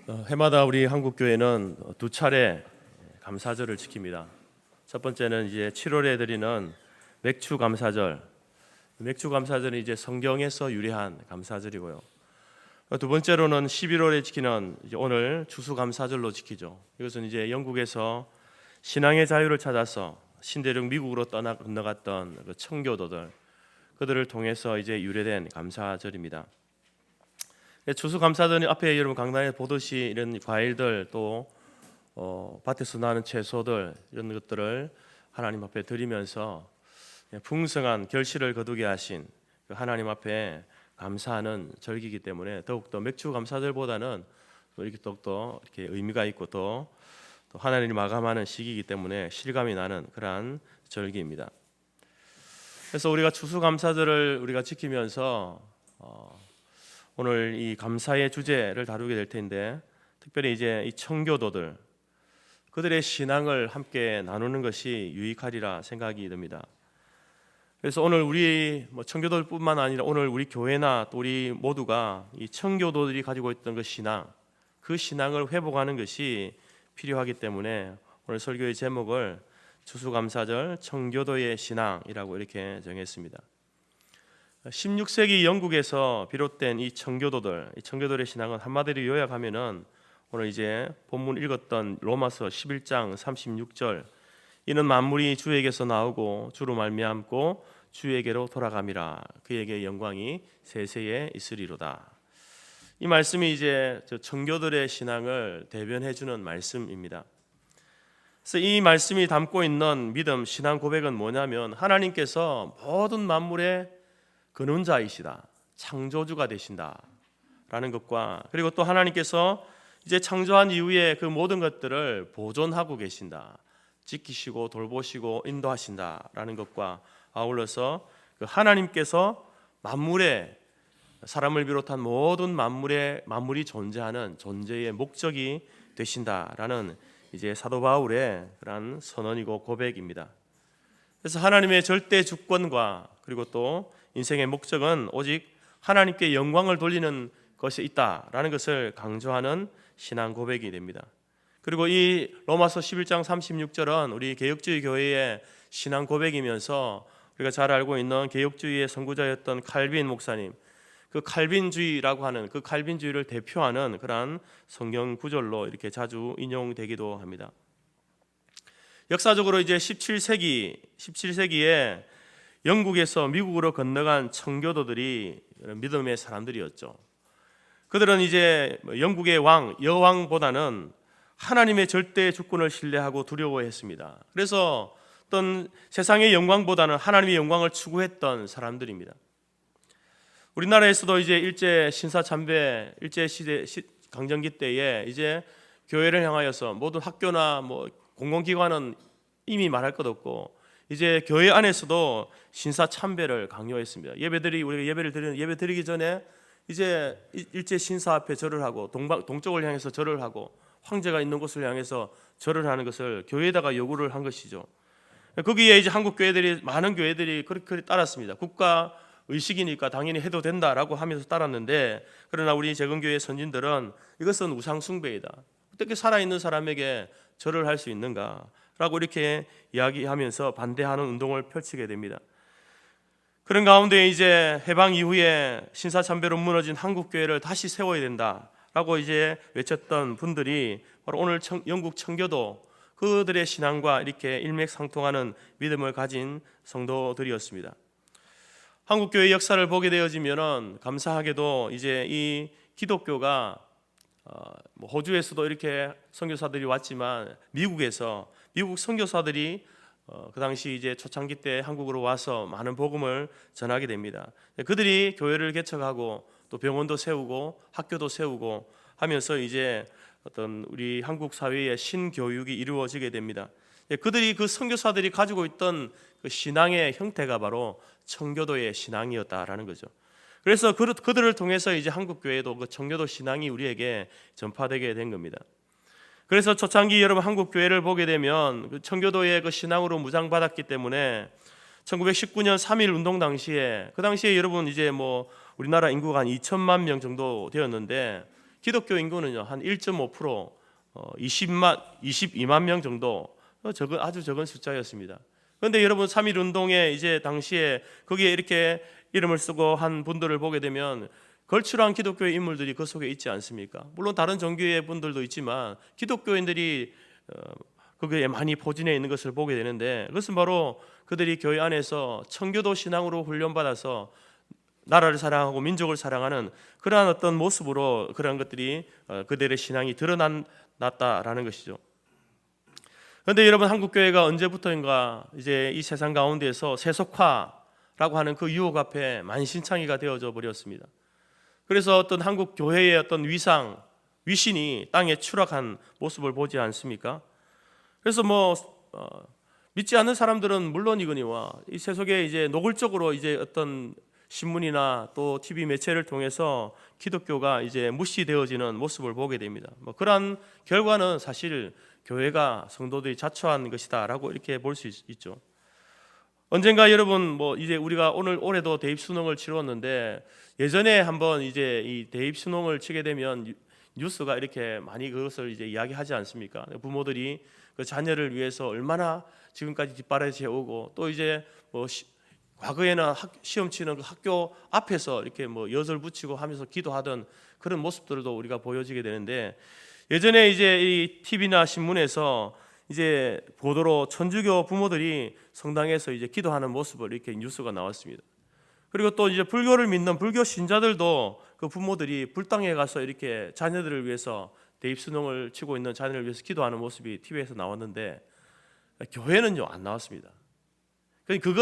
해마다 우리 한국교회는 두 차례 감사절을 지킵니다. 첫 번째는 이제 7월에 드리는 맥주 감사절. 맥주 감사절은 이제 성경에서 유래한 감사절이고요. 두 번째로는 11월에 지키는 이제 오늘 추수감사절로 지키죠. 이것은 이제 영국에서 신앙의 자유를 찾아서 신대륙 미국으로 건너갔던 그 청교도들, 그들을 통해서 이제 유래된 감사절입니다. 추수감사절은 앞에 여러분 강단에 보듯이 이런 과일들 또 밭에서 나는 채소들 이런 것들을 하나님 앞에 드리면서 풍성한 결실을 거두게 하신 그 하나님 앞에 감사하는 절기이기 때문에 더욱더 맥주 감사절보다는 이렇게 더욱더 이렇게 의미가 있고 또 하나님이 마감하는 시기이기 때문에 실감이 나는 그러한 절기입니다. 그래서 우리가 추수감사절을 우리가 지키면서 오늘 이 감사의 주제를 다루게 될 텐데, 특별히 이제 이 청교도들 그들의 신앙을 함께 나누는 것이 유익하리라 생각이 듭니다. 그래서 오늘 우리 청교도들뿐만 아니라 오늘 우리 교회나 또 우리 모두가 이 청교도들이 가지고 있던 그 신앙을 회복하는 것이 필요하기 때문에 오늘 설교의 제목을 추수감사절 청교도의 신앙이라고 이렇게 정했습니다. 16세기 영국에서 비롯된 이 청교도들의 신앙은 한마디로 요약하면은 오늘 이제 본문 읽었던 로마서 11장 36절, 이는 만물이 주에게서 나오고 주로 말미암고 주에게로 돌아감이라, 그에게 영광이 세세에 있으리로다. 이 말씀이 이제 청교도들의 신앙을 대변해 주는 말씀입니다. 그래서 이 말씀이 담고 있는 믿음, 신앙 고백은 뭐냐면 하나님께서 모든 만물의 근원자이시다, 창조주가 되신다라는 것과, 그리고 또 하나님께서 이제 창조한 이후에 그 모든 것들을 보존하고 계신다, 지키시고 돌보시고 인도하신다라는 것과 아울러서 그 하나님께서 만물의 사람을 비롯한 모든 만물이 존재하는 존재의 목적이 되신다라는 이제 사도 바울의 그러한 선언이고 고백입니다. 그래서 하나님의 절대 주권과 그리고 또 인생의 목적은 오직 하나님께 영광을 돌리는 것이 있다라는 것을 강조하는 신앙 고백이 됩니다. 그리고 이 로마서 11장 36절은 우리 개혁주의 교회의 신앙 고백이면서 우리가 잘 알고 있는 개혁주의의 선구자였던 칼빈 목사님, 그 칼빈주의라고 하는 그 칼빈주의를 대표하는 그러한 성경 구절로 이렇게 자주 인용되기도 합니다. 역사적으로 이제 17세기에 영국에서 미국으로 건너간 청교도들이 믿음의 사람들이었죠. 그들은 이제 영국의 여왕보다는 하나님의 절대 주권을 신뢰하고 두려워했습니다. 그래서 어떤 세상의 영광보다는 하나님의 영광을 추구했던 사람들입니다. 우리나라에서도 이제 일제 신사참배, 일제 시대 강점기 때에 이제 교회를 향하여서 모든 학교나 공공기관은 이미 말할 것 없고 이제 교회 안에서도 신사참배를 강요했습니다. 우리가 예배를 드리는 예배 드리기 전에 이제 일제 신사 앞에 절을 하고 동쪽을 향해서 절을 하고 황제가 있는 곳을 향해서 절을 하는 것을 교회에다가 요구를 한 것이죠. 거기에 이제 한국 교회들이 많은 교회들이 그렇게 따랐습니다. 국가 의식이니까 당연히 해도 된다라고 하면서 따랐는데, 그러나 우리 재건교회 선진들은 이것은 우상 숭배이다, 어떻게 살아있는 사람에게 절을 할 수 있는가라고 이렇게 이야기하면서 반대하는 운동을 펼치게 됩니다. 그런 가운데 이제 해방 이후에 신사참배로 무너진 한국 교회를 다시 세워야 된다라고 이제 외쳤던 분들이 바로 오늘 영국 청교도 그들의 신앙과 이렇게 일맥상통하는 믿음을 가진 성도들이었습니다. 한국 교회 역사를 보게 되어지면은 감사하게도 이제 이 기독교가 호주에서도 이렇게 선교사들이 왔지만 미국 선교사들이 그 당시 이제 초창기 때 한국으로 와서 많은 복음을 전하게 됩니다. 그들이 교회를 개척하고 또 병원도 세우고 학교도 세우고 하면서 이제 어떤 우리 한국 사회의 신교육이 이루어지게 됩니다. 그들이 그 선교사들이 가지고 있던 그 신앙의 형태가 바로 청교도의 신앙이었다라는 거죠. 그래서 그들을 통해서 이제 한국 교회도 그 청교도 신앙이 우리에게 전파되게 된 겁니다. 그래서 초창기 여러분 한국 교회를 보게 되면 그 청교도의 그 신앙으로 무장받았기 때문에 1919년 3.1 운동 당시에 여러분 이제 우리나라 인구가 한 2천만 명 정도 되었는데 기독교 인구는요 한 1.5% 22만 명 정도 아주 적은 숫자였습니다. 그런데 여러분 3.1 운동에 이제 당시에 거기에 이렇게 이름을 쓰고 한 분들을 보게 되면 걸출한 기독교의 인물들이 그 속에 있지 않습니까? 물론 다른 종교의 분들도 있지만 기독교인들이 거기에 많이 포진해 있는 것을 보게 되는데, 그것은 바로 그들이 교회 안에서 청교도 신앙으로 훈련받아서 나라를 사랑하고 민족을 사랑하는 그러한 어떤 모습으로 그러한 것들이 그들의 신앙이 드러났다라는 것이죠. 그런데 여러분, 한국 교회가 언제부터인가 이제 이 세상 가운데에서 세속화라고 하는 그 유혹 앞에 만신창이가 되어져 버렸습니다. 그래서 어떤 한국 교회의 어떤 위신이 땅에 추락한 모습을 보지 않습니까? 그래서 믿지 않는 사람들은 물론이거니와 이 세속에 이제 노골적으로 이제 어떤 신문이나 또 TV 매체를 통해서 기독교가 이제 무시되어지는 모습을 보게 됩니다. 그러한 결과는 사실 교회가 성도들이 자초한 것이다라고 이렇게 볼 수 있죠. 언젠가 여러분 이제 우리가 올해도 대입 수능을 치렀는데, 예전에 한번 이제 이 대입 수능을 치게 되면 뉴스가 이렇게 많이 그것을 이제 이야기하지 않습니까? 부모들이 그 자녀를 위해서 얼마나 지금까지 뒷바라지 해오고, 또 이제 과거에는 시험 치는 그 학교 앞에서 이렇게 엿을 붙이고 하면서 기도하던 그런 모습들도 우리가 보여지게 되는데, 예전에 이제 이 TV나 신문에서 이제 보도로 천주교 부모들이 성당에서 이제 기도하는 모습을 이렇게 뉴스가 나왔습니다. 그리고 또 이제 불교를 믿는 불교 신자들도 그 부모들이 불당에 가서 이렇게 자녀들을 위해서 대입 수능을 치고 있는 자녀를 위해서 기도하는 모습이 TV에서 나왔는데, 교회는요 안 나왔습니다.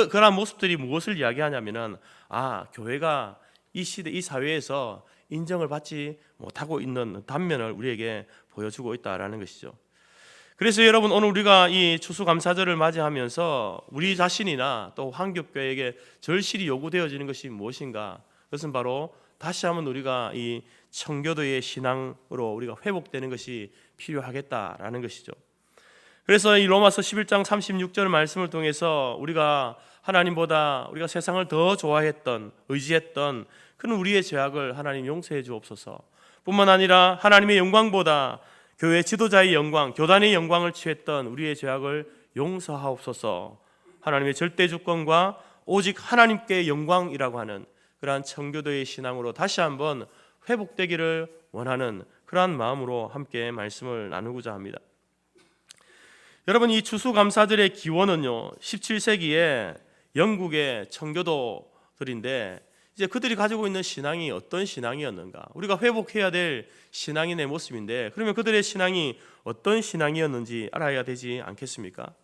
그러한 모습들이 무엇을 이야기하냐면은 교회가 이 시대 이 사회에서 인정을 받지 못하고 있는 단면을 우리에게 보여주고 있다라는 것이죠. 그래서 여러분, 오늘 우리가 이 추수감사절을 맞이하면서 우리 자신이나 또 한국교회에게 절실히 요구되어지는 것이 무엇인가? 그것은 바로 다시 한번 우리가 이 청교도의 신앙으로 우리가 회복되는 것이 필요하겠다라는 것이죠. 그래서 이 로마서 11장 36절 말씀을 통해서 우리가 하나님보다 우리가 세상을 더 좋아했던, 의지했던 그런 우리의 죄악을 하나님 용서해 주옵소서, 뿐만 아니라 하나님의 영광보다 교회 지도자의 영광, 교단의 영광을 취했던 우리의 죄악을 용서하옵소서, 하나님의 절대 주권과 오직 하나님께 영광이라고 하는 그러한 청교도의 신앙으로 다시 한번 회복되기를 원하는 그러한 마음으로 함께 말씀을 나누고자 합니다. 여러분, 이 추수감사절의 기원은요 17세기에 영국의 청교도들인데, 이제 그들이 가지고 있는 신앙이 어떤 신앙이었는가, 우리가 회복해야 될 신앙인의 모습인데, 그러면 그들의 신앙이 어떤 신앙이었는지 알아야 되지 않겠습니까?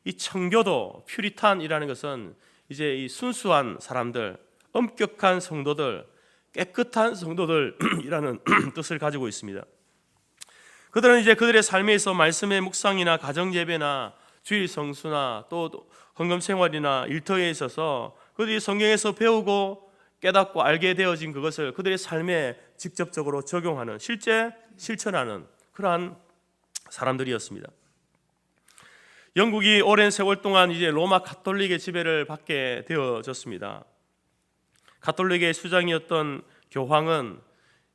이 청교도, 퓨리탄이라는 것은 이제 이 순수한 사람들, 엄격한 성도들, 깨끗한 성도들이라는 뜻을 가지고 있습니다. 그들은 이제 그들의 삶에 있어 말씀의 묵상이나 가정 예배나 주일 성수나 또 헌금 생활이나 일터에 있어서 그들이 성경에서 배우고 깨닫고 알게 되어진 그것을 그들의 삶에 직접적으로 적용하는, 실제 실천하는 그러한 사람들이었습니다. 영국이 오랜 세월 동안 이제 로마 가톨릭의 지배를 받게 되어졌습니다. 가톨릭의 수장이었던 교황은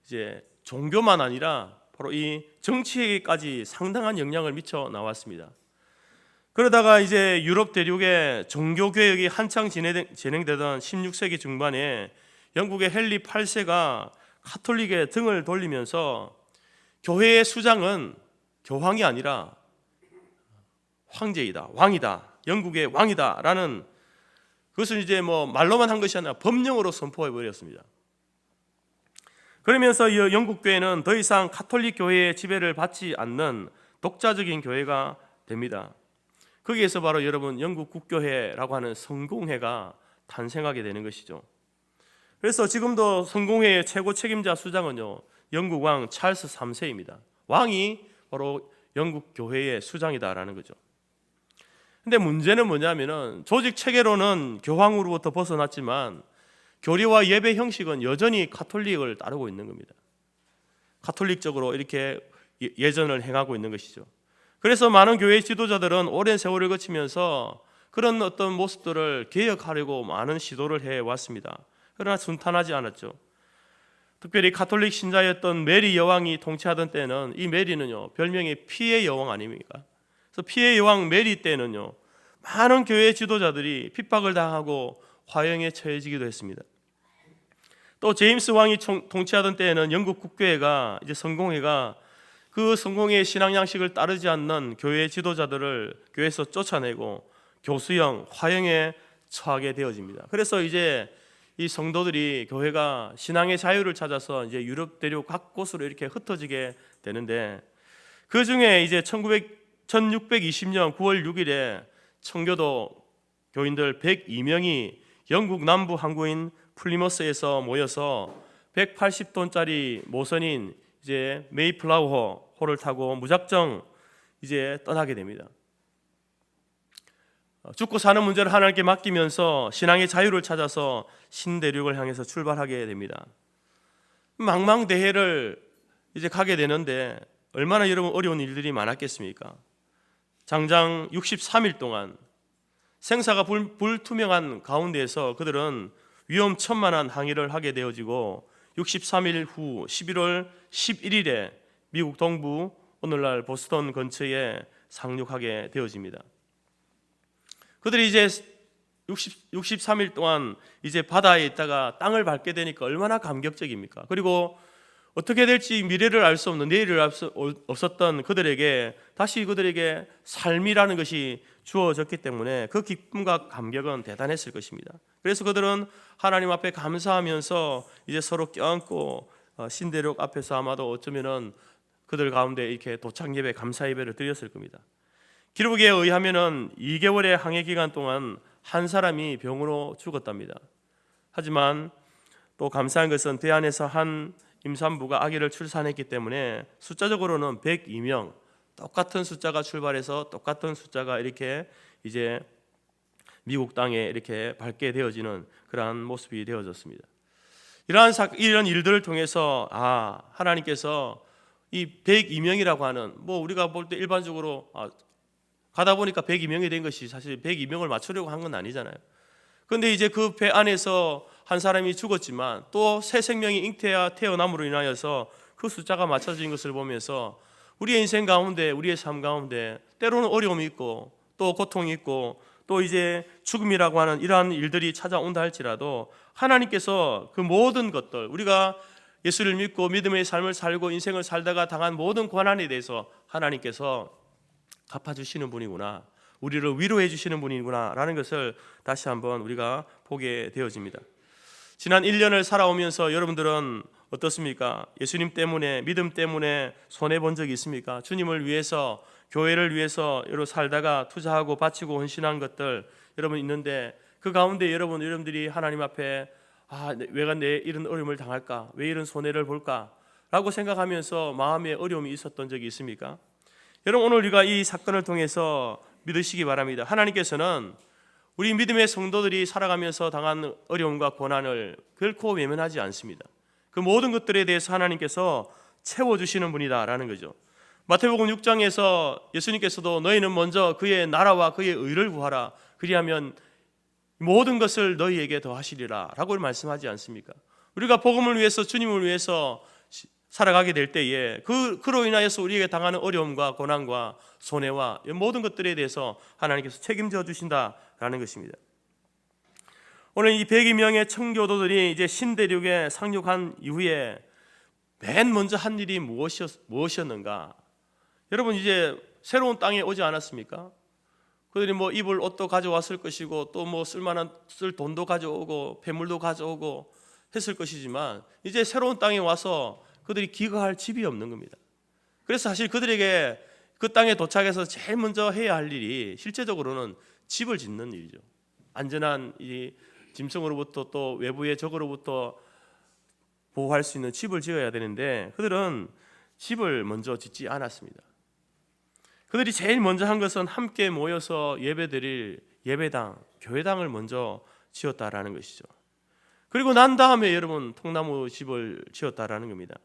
이제 종교만 아니라 바로 이 정치에까지 상당한 영향을 미쳐 나왔습니다. 그러다가 이제 유럽 대륙의 종교 개혁이 한창 진행되던 16세기 중반에 영국의 헨리 8세가 가톨릭에 등을 돌리면서 교회의 수장은 교황이 아니라 황제이다, 왕이다, 영국의 왕이다라는 그것을 이제 말로만 한 것이 아니라 법령으로 선포해 버렸습니다. 그러면서 영국 교회는 더 이상 가톨릭 교회의 지배를 받지 않는 독자적인 교회가 됩니다. 거기에서 바로 여러분 영국 국교회라고 하는 성공회가 탄생하게 되는 것이죠. 그래서 지금도 성공회의 최고 책임자 수장은요 영국 왕 찰스 3세입니다. 왕이 바로 영국 교회의 수장이다라는 거죠. 근데 문제는 뭐냐면은 조직 체계로는 교황으로부터 벗어났지만 교리와 예배 형식은 여전히 가톨릭을 따르고 있는 겁니다. 가톨릭적으로 이렇게 예전을 행하고 있는 것이죠. 그래서 많은 교회 지도자들은 오랜 세월을 거치면서 그런 어떤 모습들을 개혁하려고 많은 시도를 해왔습니다. 그러나 순탄하지 않았죠. 특별히 가톨릭 신자였던 메리 여왕이 통치하던 때는 이 메리는요 별명이 피의 여왕 아닙니까? 그래서 피의 여왕 메리 때는요 많은 교회 지도자들이 핍박을 당하고 화형에 처해지기도 했습니다. 또 제임스 왕이 통치하던 때에는 영국 국교회가 이제 성공회가 그 성공회의 신앙 양식을 따르지 않는 교회 지도자들을 교회에서 쫓아내고 교수형, 화형에 처하게 되어집니다. 그래서 이제 이 성도들이 교회가 신앙의 자유를 찾아서 이제 유럽 대륙 각 곳으로 이렇게 흩어지게 되는데 그 중에 이제 1620년 9월 6일에 청교도 교인들 102명이 영국 남부 항구인 플리머스에서 모여서 180톤짜리 모선인 이제 메이플라워 호를 타고 무작정 이제 떠나게 됩니다. 죽고 사는 문제를 하나님께 맡기면서 신앙의 자유를 찾아서 신대륙을 향해서 출발하게 됩니다. 망망대해를 이제 가게 되는데 얼마나 여러분 어려운 일들이 많았겠습니까? 장장 63일 동안 생사가 불투명한 가운데에서 그들은 위험천만한 항해를 하게 되어지고 63일 후 11월 11일에 미국 동부 오늘날 보스턴 근처에 상륙하게 되어집니다. 그들이 이제 63일 동안 이제 바다에 있다가 땅을 밟게 되니까 얼마나 감격적입니까? 그리고 어떻게 될지 미래를 알 수 없는, 내일을 알 수 없었던 그들에게 다시 그들에게 삶이라는 것이 주어졌기 때문에 그 기쁨과 감격은 대단했을 것입니다. 그래서 그들은 하나님 앞에 감사하면서 이제 서로 껴안고 신대륙 앞에서 아마도 어쩌면은 그들 가운데 이렇게 도착 예배, 감사 예배를 드렸을 겁니다. 기록에 의하면은 2개월의 항해 기간 동안 한 사람이 병으로 죽었답니다. 하지만 또 감사한 것은 배 안에서 한 임산부가 아기를 출산했기 때문에 숫자적으로는 102명, 똑같은 숫자가 출발해서 똑같은 숫자가 이렇게 이제 미국 땅에 이렇게 밟게 되어지는 그러한 모습이 되어졌습니다. 이런 일들을 통해서 하나님께서 이 102명이라고 하는 뭐 우리가 볼 때 일반적으로 가다 보니까 102명이 된 것이 사실 102명을 맞추려고 한 건 아니잖아요. 그런데 이제 그 배 안에서 한 사람이 죽었지만 또 새 생명이 태어남으로 인하여서 그 숫자가 맞춰진 것을 보면서 우리의 인생 가운데, 우리의 삶 가운데 때로는 어려움이 있고 또 고통이 있고 또 이제 죽음이라고 하는 이러한 일들이 찾아온다 할지라도 하나님께서 그 모든 것들, 우리가 예수를 믿고 믿음의 삶을 살고 인생을 살다가 당한 모든 고난에 대해서 하나님께서 갚아주시는 분이구나, 우리를 위로해 주시는 분이구나 라는 것을 다시 한번 우리가 보게 되어집니다. 지난 1년을 살아오면서 여러분들은 어떻습니까? 예수님 때문에, 믿음 때문에 손해본 적이 있습니까? 주님을 위해서, 교회를 위해서 여러분 살다가 투자하고 바치고 헌신한 것들 여러분 있는데 그 가운데 여러분들이 하나님 앞에 왜 내 이런 어려움을 당할까? 왜 이런 손해를 볼까? 라고 생각하면서 마음에 어려움이 있었던 적이 있습니까? 여러분 오늘 우리가 이 사건을 통해서 믿으시기 바랍니다. 하나님께서는 우리 믿음의 성도들이 살아가면서 당한 어려움과 고난을 결코 외면하지 않습니다. 그 모든 것들에 대해서 하나님께서 채워주시는 분이다라는 거죠. 마태복음 6장에서 예수님께서도 너희는 먼저 그의 나라와 그의 의를 구하라, 그리하면 모든 것을 너희에게 더하시리라 라고 말씀하지 않습니까? 우리가 복음을 위해서, 주님을 위해서 살아가게 될 때에 그로 인하여서 우리에게 당하는 어려움과 고난과 손해와 모든 것들에 대해서 하나님께서 책임져 주신다라는 것입니다. 오늘 이 102명의 청교도들이 이제 신대륙에 상륙한 이후에 맨 먼저 한 일이 무엇이었는가? 여러분 이제 새로운 땅에 오지 않았습니까? 그들이 뭐 입을 옷도 가져왔을 것이고 또 뭐 쓸 돈도 가져오고 폐물도 가져오고 했을 것이지만 이제 새로운 땅에 와서 그들이 기거할 집이 없는 겁니다. 그래서 사실 그들에게 그 땅에 도착해서 제일 먼저 해야 할 일이 실제적으로는 집을 짓는 일이죠. 안전한 이 짐승으로부터 또 외부의 적으로부터 보호할 수 있는 집을 지어야 되는데 그들은 집을 먼저 짓지 않았습니다. 그들이 제일 먼저 한 것은 함께 모여서 예배드릴 예배당, 교회당을 먼저 지었다라는 것이죠. 그리고 난 다음에 여러분 통나무 집을 지었다라는 겁니다.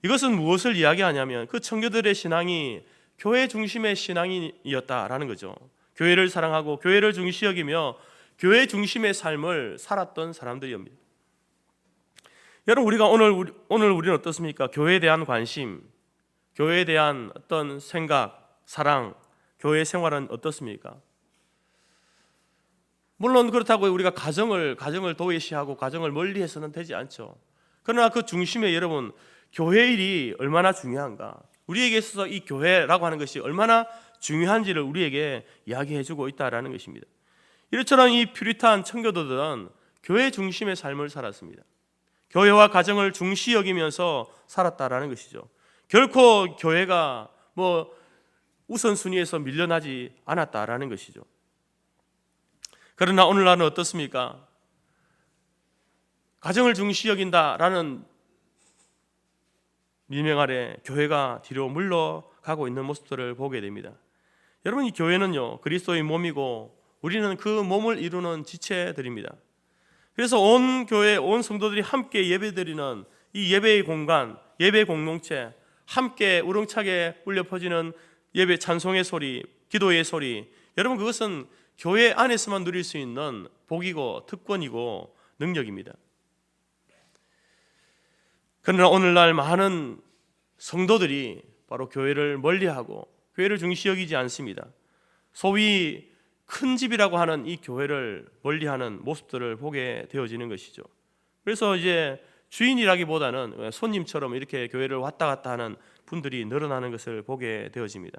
이것은 무엇을 이야기하냐면 그 청교들의 신앙이 교회 중심의 신앙이었다라는 거죠. 교회를 사랑하고 교회를 중시 여기며 교회 중심의 삶을 살았던 사람들이옵니다. 여러분, 우리가 오늘 우리는 어떻습니까? 교회에 대한 관심, 교회에 대한 어떤 생각, 사랑, 교회 생활은 어떻습니까? 물론 그렇다고 우리가 가정을 도외시하고 가정을 멀리해서는 되지 않죠. 그러나 그 중심에 여러분, 교회 일이 얼마나 중요한가, 우리에게 있어서 이 교회라고 하는 것이 얼마나 중요한지를 우리에게 이야기해주고 있다라는 것입니다. 이처럼 이 퓨리탄 청교도들은 교회 중심의 삶을 살았습니다. 교회와 가정을 중시 여기면서 살았다라는 것이죠. 결코 교회가 우선순위에서 밀려나지 않았다라는 것이죠. 그러나 오늘날은 어떻습니까? 가정을 중시 여긴다라는 밀명 아래 교회가 뒤로 물러가고 있는 모습들을 보게 됩니다. 여러분, 이 교회는요, 그리스도의 몸이고 우리는 그 몸을 이루는 지체들입니다. 그래서 온 교회, 온 성도들이 함께 예배드리는 이 예배의 공간, 예배 공동체, 함께 우렁차게 울려 퍼지는 예배 찬송의 소리, 기도의 소리, 여러분, 그것은 교회 안에서만 누릴 수 있는 복이고 특권이고 능력입니다. 그러나 오늘날 많은 성도들이 바로 교회를 멀리하고 교회를 중시 여기지 않습니다. 소위 큰 집이라고 하는 이 교회를 멀리하는 모습들을 보게 되어지는 것이죠. 그래서 이제 주인이라기보다는 손님처럼 이렇게 교회를 왔다 갔다 하는 분들이 늘어나는 것을 보게 되어집니다.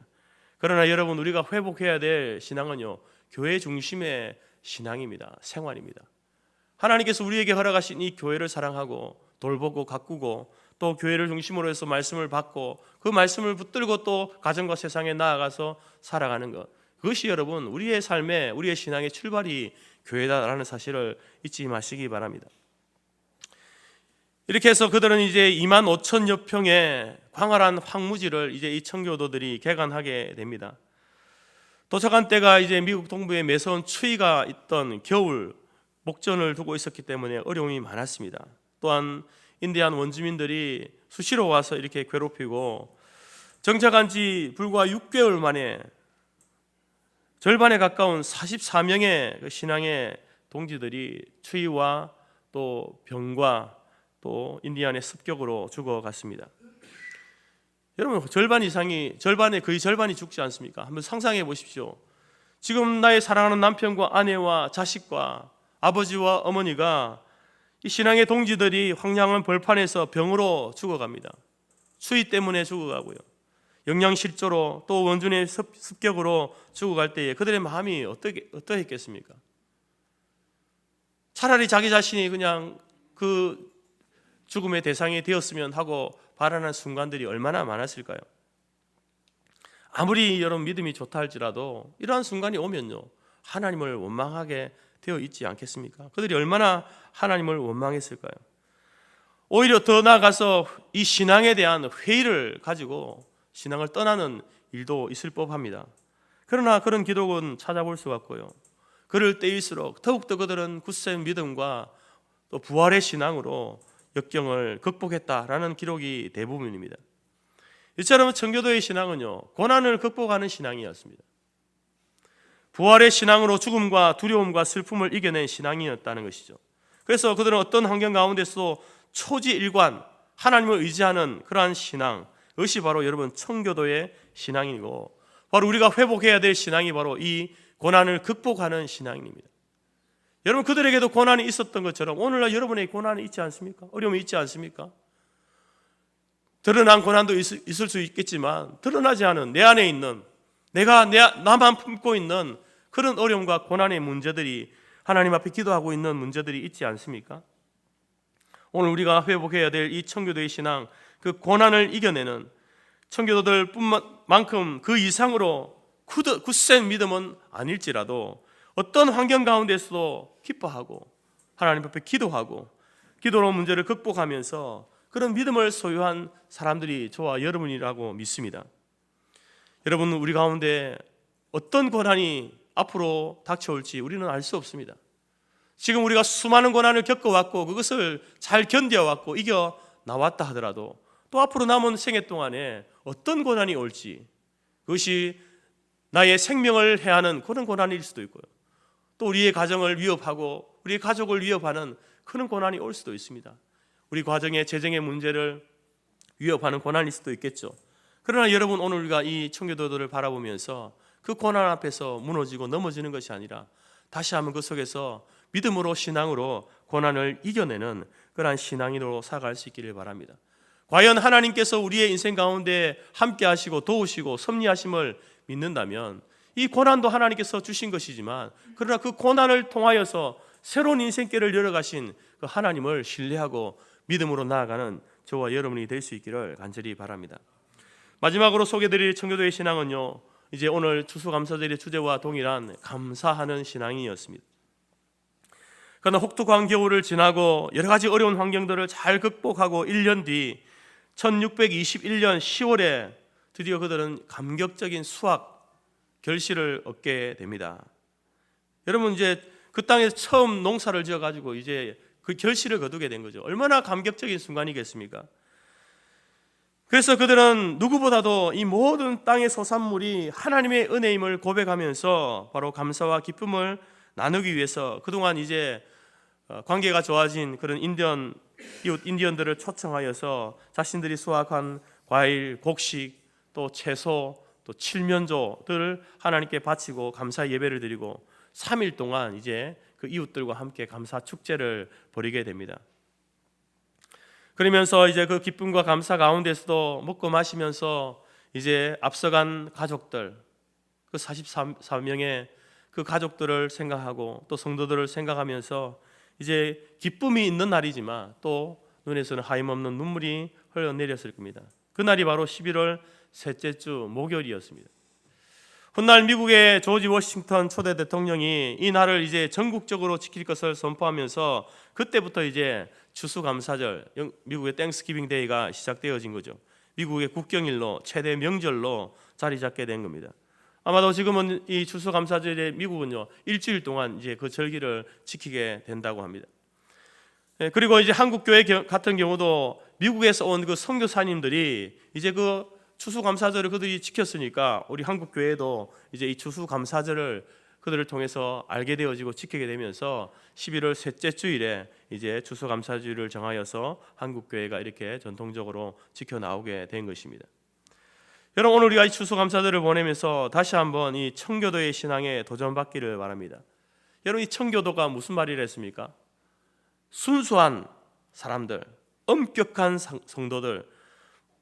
그러나 여러분, 우리가 회복해야 될 신앙은요, 교회 중심의 신앙입니다. 생활입니다. 하나님께서 우리에게 허락하신 이 교회를 사랑하고 돌보고 가꾸고 또 교회를 중심으로 해서 말씀을 받고 그 말씀을 붙들고 또 가정과 세상에 나아가서 살아가는 것, 그것이 여러분 우리의 삶의, 우리의 신앙의 출발이 교회다라는 사실을 잊지 마시기 바랍니다. 이렇게 해서 그들은 이제 2만 5천여 평의 광활한 황무지를 이제 이 청교도들이 개간하게 됩니다. 도착한 때가 이제 미국 동부에 매서운 추위가 있던 겨울, 목전을 두고 있었기 때문에 어려움이 많았습니다. 또한 인디안 원주민들이 수시로 와서 이렇게 괴롭히고 정착한 지 불과 6개월 만에 절반에 가까운 44명의 신앙의 동지들이 추위와 또 병과 또 인디안의 습격으로 죽어갔습니다. 여러분, 거의 절반이 죽지 않습니까? 한번 상상해 보십시오. 지금 나의 사랑하는 남편과 아내와 자식과 아버지와 어머니가 이 신앙의 동지들이 황량한 벌판에서 병으로 죽어갑니다. 추위 때문에 죽어가고요, 영양실조로 또 원준의 습격으로 죽어갈 때에 그들의 마음이 어떠했겠습니까? 차라리 자기 자신이 그냥 그 죽음의 대상이 되었으면 하고 바라는 순간들이 얼마나 많았을까요? 아무리 여러분 믿음이 좋다 할지라도 이러한 순간이 오면요, 하나님을 원망하게 되어 있지 않겠습니까? 그들이 얼마나 하나님을 원망했을까요? 오히려 더 나아가서 이 신앙에 대한 회의를 가지고 신앙을 떠나는 일도 있을 법합니다. 그러나 그런 기록은 찾아볼 수가 없고요, 그럴 때일수록 더욱더 그들은 굳센 믿음과 또 부활의 신앙으로 역경을 극복했다라는 기록이 대부분입니다. 이처럼 청교도의 신앙은요, 고난을 극복하는 신앙이었습니다. 부활의 신앙으로 죽음과 두려움과 슬픔을 이겨낸 신앙이었다는 것이죠. 그래서 그들은 어떤 환경 가운데서도 초지일관 하나님을 의지하는 그러한 신앙, 그것이 바로 여러분 청교도의 신앙이고, 바로 우리가 회복해야 될 신앙이 바로 이 고난을 극복하는 신앙입니다. 여러분, 그들에게도 고난이 있었던 것처럼 오늘날 여러분에게 고난이 있지 않습니까? 어려움이 있지 않습니까? 드러난 고난도 있을 수 있겠지만 드러나지 않은 내 안에 있는, 나만 품고 있는 그런 어려움과 고난의 문제들이, 하나님 앞에 기도하고 있는 문제들이 있지 않습니까? 오늘 우리가 회복해야 될 이 청교도의 신앙, 그 고난을 이겨내는 청교도들 뿐만큼 그 이상으로 굳센 믿음은 아닐지라도 어떤 환경 가운데서도 기뻐하고 하나님 앞에 기도하고 기도로 문제를 극복하면서 그런 믿음을 소유한 사람들이 저와 여러분이라고 믿습니다. 여러분, 우리 가운데 어떤 고난이 앞으로 닥쳐올지 우리는 알 수 없습니다. 지금 우리가 수많은 고난을 겪어왔고 그것을 잘 견뎌왔고 이겨 나왔다 하더라도 또 앞으로 남은 생애 동안에 어떤 고난이 올지, 그것이 나의 생명을 해하는 그런 고난일 수도 있고요, 또 우리의 가정을 위협하고 우리의 가족을 위협하는 그런 고난이 올 수도 있습니다. 우리 과정의 재정의 문제를 위협하는 고난일 수도 있겠죠. 그러나 여러분, 오늘 우리가 이 청교도들을 바라보면서 그 고난 앞에서 무너지고 넘어지는 것이 아니라 다시 한번 그 속에서 믿음으로, 신앙으로 고난을 이겨내는 그러한 신앙인으로 살아갈 수 있기를 바랍니다. 과연 하나님께서 우리의 인생 가운데 함께 하시고 도우시고 섭리하심을 믿는다면 이 고난도 하나님께서 주신 것이지만, 그러나 그 고난을 통하여서 새로운 인생길을 열어가신 그 하나님을 신뢰하고 믿음으로 나아가는 저와 여러분이 될 수 있기를 간절히 바랍니다. 마지막으로 소개드릴 청교도의 신앙은요, 이제 오늘 추수감사절의 주제와 동일한 감사하는 신앙이었습니다. 그러나 혹독한 겨울을 지나고 여러 가지 어려운 환경들을 잘 극복하고 1년 뒤 1621년 10월에 드디어 그들은 감격적인 수확 결실을 얻게 됩니다. 여러분, 이제 그 땅에서 처음 농사를 지어가지고 이제 그 결실을 거두게 된 거죠. 얼마나 감격적인 순간이겠습니까? 그래서 그들은 누구보다도 이 모든 땅의 소산물이 하나님의 은혜임을 고백하면서 바로 감사와 기쁨을 나누기 위해서 그동안 이제 관계가 좋아진 그런 이웃 인디언들을 초청하여서 자신들이 수확한 과일, 곡식, 또 채소, 또 칠면조들을 하나님께 바치고 감사 예배를 드리고 3일 동안 이제 그 이웃들과 함께 감사 축제를 벌이게 됩니다. 그러면서 이제 그 기쁨과 감사 가운데서도 먹고 마시면서 이제 앞서간 가족들, 그 44명의 그 가족들을 생각하고 또 성도들을 생각하면서 이제 기쁨이 있는 날이지만 또 눈에서는 하염없는 눈물이 흘러내렸을 겁니다. 그날이 바로 11월 셋째 주 목요일이었습니다. 훗날 미국의 조지 워싱턴 초대 대통령이 이 날을 이제 전국적으로 지킬 것을 선포하면서 그때부터 이제 추수감사절, 미국의 땡스기빙 데이가 시작되어진 거죠. 미국의 국경일로 최대 명절로 자리 잡게 된 겁니다. 아마도 지금은 이 추수감사절에 미국은요 일주일 동안 이제 그 절기를 지키게 된다고 합니다. 그리고 이제 한국 교회 같은 경우도 미국에서 온 그 선교사님들이 이제 그 추수감사절을 그들이 지켰으니까 우리 한국 교회도 이제 이 추수감사절을 그들을 통해서 알게 되어지고 지키게 되면서 11월 셋째 주일에 이제 추수감사주일을 정하여서 한국 교회가 이렇게 전통적으로 지켜 나오게 된 것입니다. 여러분, 오늘 우리가 이 추수감사절을 보내면서 다시 한번 이 청교도의 신앙에 도전받기를 바랍니다. 여러분, 이 청교도가 무슨 말이라 했습니까? 순수한 사람들, 엄격한 성도들,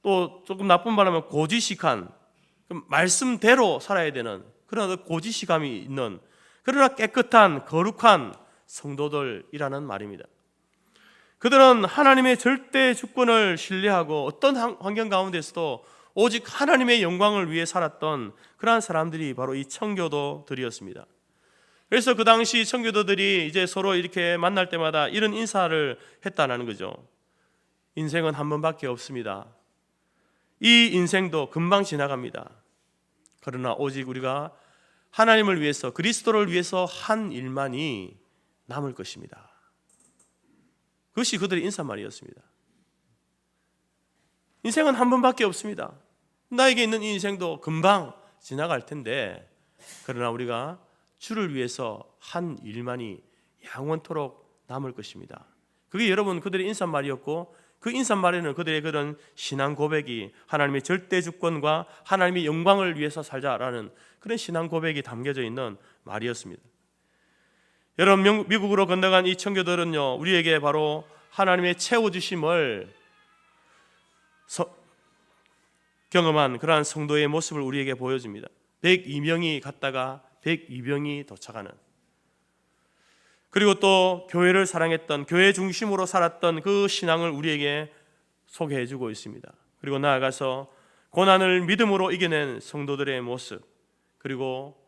또 조금 나쁜 말하면 고지식한, 말씀대로 살아야 되는 그런 고지식함이 있는, 그러나 깨끗한 거룩한 성도들이라는 말입니다. 그들은 하나님의 절대 주권을 신뢰하고 어떤 환경 가운데서도 오직 하나님의 영광을 위해 살았던 그러한 사람들이 바로 이 청교도들이었습니다. 그래서 그 당시 청교도들이 이제 서로 이렇게 만날 때마다 이런 인사를 했다는 거죠. 인생은 한 번밖에 없습니다. 이 인생도 금방 지나갑니다. 그러나 오직 우리가 하나님을 위해서, 그리스도를 위해서 한 일만이 남을 것입니다. 그것이 그들의 인사말이었습니다. 인생은 한 번밖에 없습니다. 나에게 있는 이 인생도 금방 지나갈 텐데, 그러나 우리가 주를 위해서 한 일만이 영원토록 남을 것입니다. 그게 여러분 그들의 인사말이었고, 그 인사말에는 그들의 그런 신앙 고백이 하나님의 절대 주권과 하나님의 영광을 위해서 살자라는 그런 신앙 고백이 담겨져 있는 말이었습니다. 여러분, 미국으로 건너간 이 청교도들은요 우리에게 바로 하나님의 채워주심을 경험한 그러한 성도의 모습을 우리에게 보여줍니다. 102명이 갔다가 102명이 도착하는, 그리고 또 교회를 사랑했던, 교회 중심으로 살았던 그 신앙을 우리에게 소개해 주고 있습니다. 그리고 나아가서 고난을 믿음으로 이겨낸 성도들의 모습, 그리고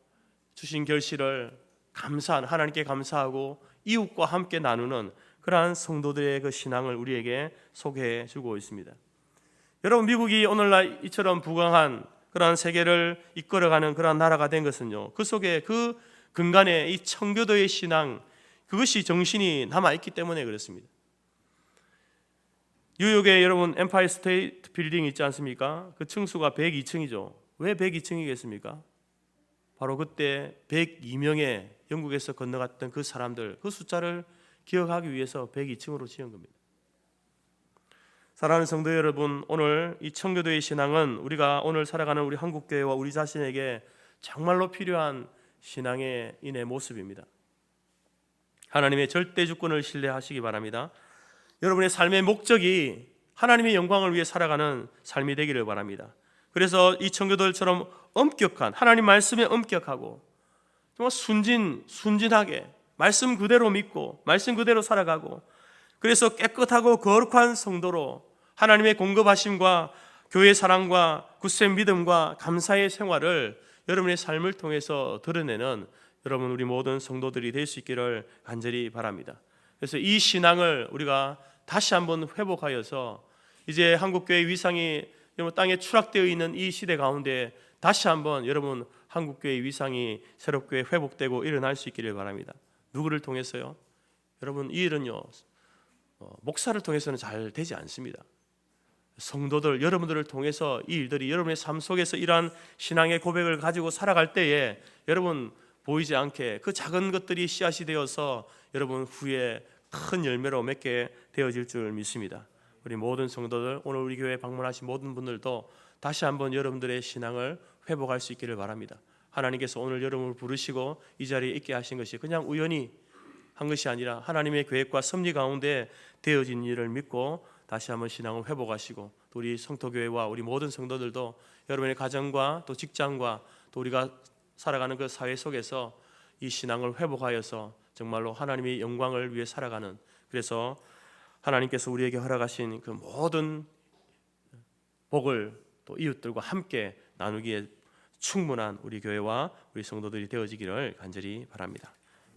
주신 결실을 하나님께 감사하고 이웃과 함께 나누는 그러한 성도들의 그 신앙을 우리에게 소개해 주고 있습니다. 여러분, 미국이 오늘날 이처럼 부강한 그러한 세계를 이끌어가는 그러한 나라가 된 것은요, 그 속에 그 근간에 이 청교도의 신앙, 그것이 정신이 남아있기 때문에 그렇습니다. 뉴욕에 여러분 엠파이어 스테이트 빌딩 있지 않습니까? 그 층수가 102층이죠. 왜 102층이겠습니까? 바로 그때 102명의 영국에서 건너갔던 그 사람들, 그 숫자를 기억하기 위해서 102층으로 지은 겁니다. 사랑하는 성도 여러분, 오늘 이 청교도의 신앙은 우리가 오늘 살아가는 우리 한국교회와 우리 자신에게 정말로 필요한 신앙의 인의 모습입니다. 하나님의 절대 주권을 신뢰하시기 바랍니다. 여러분의 삶의 목적이 하나님의 영광을 위해 살아가는 삶이 되기를 바랍니다. 그래서 이 청교도들처럼 엄격한 하나님 말씀에 엄격하고 정말 순진하게 말씀 그대로 믿고 말씀 그대로 살아가고, 그래서 깨끗하고 거룩한 성도로 하나님의 공급하심과 교회의 사랑과 굳센 믿음과 감사의 생활을 여러분의 삶을 통해서 드러내는 여러분 우리 모든 성도들이 될 수 있기를 간절히 바랍니다. 그래서 이 신앙을 우리가 다시 한번 회복하여서 이제 한국교회의 위상이 땅에 추락되어 있는 이 시대 가운데 다시 한번 여러분 한국교회의 위상이 새롭게 회복되고 일어날 수 있기를 바랍니다. 누구를 통해서요? 여러분 이 일은요 목사를 통해서는 잘 되지 않습니다. 성도들 여러분들을 통해서 이 일들이 여러분의 삶 속에서 이러한 신앙의 고백을 가지고 살아갈 때에 여러분 보이지 않게 그 작은 것들이 씨앗이 되어서 여러분 후에 큰 열매로 맺게 되어질 줄 믿습니다. 우리 모든 성도들, 오늘 우리 교회에 방문하신 모든 분들도 다시 한번 여러분들의 신앙을 회복할 수 있기를 바랍니다. 하나님께서 오늘 여러분을 부르시고 이 자리에 있게 하신 것이 그냥 우연히 한 것이 아니라 하나님의 계획과 섭리 가운데 되어진 일을 믿고 다시 한번 신앙을 회복하시고, 또 우리 성토교회와 우리 모든 성도들도 여러분의 가정과 또 직장과 또 우리가 살아가는 그 사회 속에서 이 신앙을 회복하여서 정말로 하나님의 영광을 위해 살아가는, 그래서 하나님께서 우리에게 허락하신 그 모든 복을 또 이웃들과 함께 나누기에 충분한 우리 교회와 우리 성도들이 되어지기를 간절히 바랍니다.